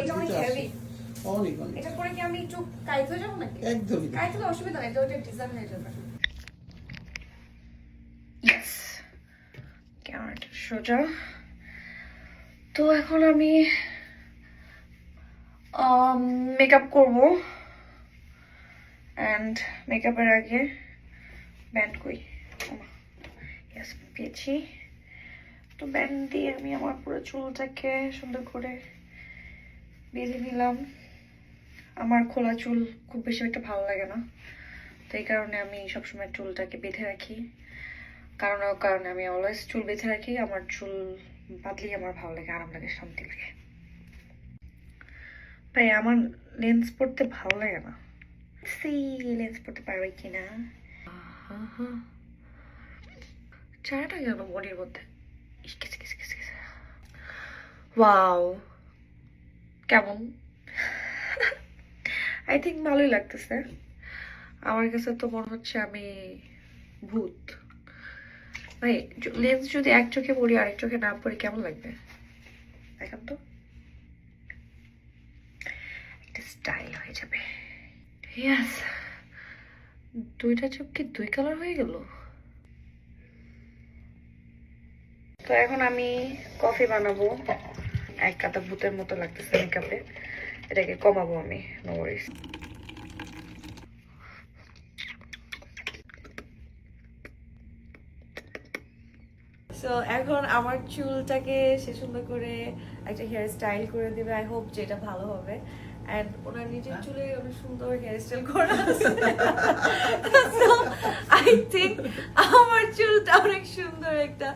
এটা অনেক হেভি। অনেক অনেক। এটা পরে কি আমি একটু কাইট হয়ে যাবো নাকি? একদমই। কাইট হলে অসুবিধা নাই, ওটা ডিজাইন হয়ে যাবে। ইয়েস, ক্যামেরাটা সোজা। তো এখন আমি মেকআপ করবো, অ্যান্ড মেকআপের আগে ব্যান্ড কই, ইয়েস পেয়েছি। তো ব্যান্ড দিয়ে আমি আমার পুরো চুলটাকে সুন্দর করে বেঁধে নিলাম। আমার খোলা চুল খুব বেশি একটা ভালো লাগে না, তো এই কারণে আমি সবসময় চুলটাকে বেঁধে রাখি। কারণে আমি অলওয়েজ চুল বেঁধে রাখি। আমার চুল বাঁধলেই আমার ভালো লাগে, আরাম লাগে, শান্তি লাগে। তাই আমার লেন্স পরতে ভালো লাগে না। লেন্স পরতে পারবে কিনা। চাটা কেন বডির মধ্যে। ওয়াও, কেমন? আই থিঙ্ক ভালোই লাগতেছে। আমার কাছে তো মনে হচ্ছে আমি ভূত। ভাই লেন্স যদি এক চোখে পড়ি আরেক চোখে না পড়ি কেমন লাগবে এখন? তো একটা স্টাইল হয়ে যাবে। ইয়াস, দুইটা চোখ কি দুই কালার হয়ে গেল? তো এখন আমি কফি বানাবো। এক কাটা ভূতের মতো লাগতেছে মেকআপে, এটাকে কমাবো আমি। নো ওয়ারিস। সো এখন আমার চুলটাকে সে সুন্দর করে একটা হেয়ার স্টাইল করে দেবে। আই হোপ যে এটা ভালো হবে। অ্যান্ড ওনার নিজের চুলে অনেক সুন্দর হেয়ার স্টাইল করা আছে। সো আই থিঙ্ক আমার চুলটা অনেক সুন্দর একটা